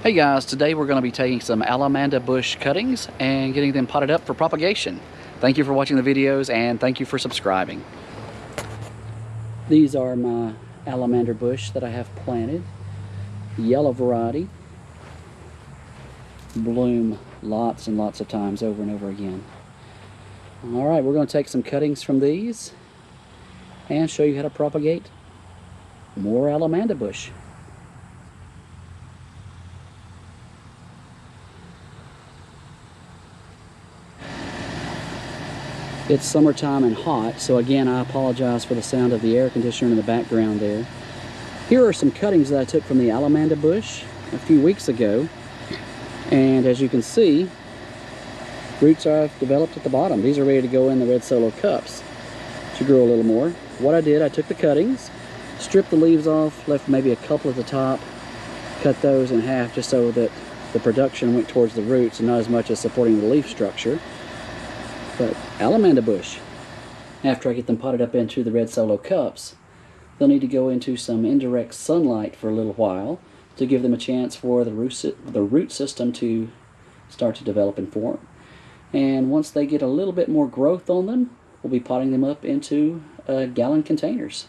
Hey guys, today we're going to be taking some Allamanda bush cuttings and getting them potted up for propagation. Thank you for watching the videos and thank you for subscribing. These are my Allamanda bush that I have planted. Yellow variety. Bloom lots and lots of times over and over again. Alright, we're going to take some cuttings from these and show you how to propagate more Allamanda bush. It's summertime and hot, so again I apologize for the sound of the air conditioner in the background there. Here are some cuttings that I took from the Allamanda bush a few weeks ago, and as you can see, roots are developed at the bottom. These are ready to go in the red solo cups to grow a little more. What I did, I took the cuttings, stripped the leaves off, left maybe a couple at the top, cut those in half just so that the production went towards the roots and not as much as supporting the leaf structure. But Allamanda bush, after I get them potted up into the red solo cups, they'll need to go into some indirect sunlight for a little while to give them a chance for the root system to start to develop and form. And once they get a little bit more growth on them, we'll be potting them up into gallon containers.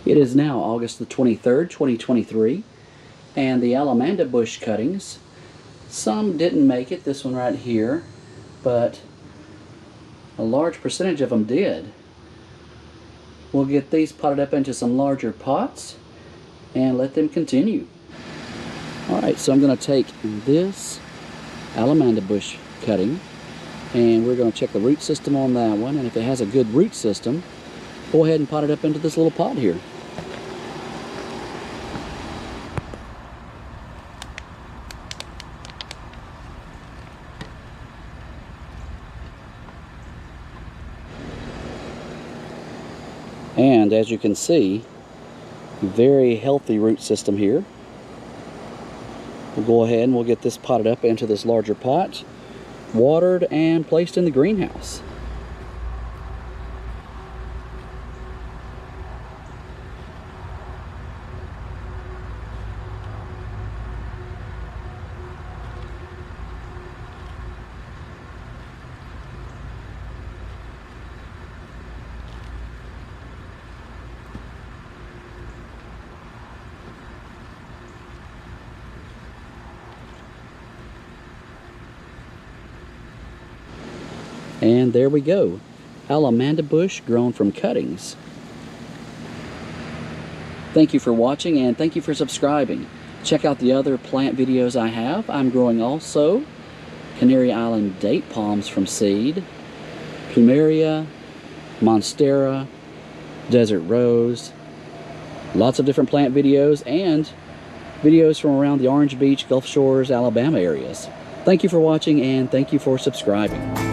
It is now August the 23rd, 2023, and the Allamanda bush cuttings, some didn't make it, this one right here, but a large percentage of them did. We'll get these potted up into some larger pots and let them continue. Alright, so I'm going to take this Allamanda bush cutting and we're going to check the root system on that one, and if it has a good root system, go ahead and pot it up into this little pot here. And as you can see, very healthy root system here. We'll go ahead and we'll get this potted up into this larger pot, watered and placed in the greenhouse. And there we go, Allamanda bush grown from cuttings. Thank you for watching and thank you for subscribing. Check out the other plant videos I have. I'm growing also Canary Island date palms from seed, plumeria, monstera, desert rose, lots of different plant videos and videos from around the Orange Beach, Gulf Shores, Alabama areas. Thank you for watching and thank you for subscribing.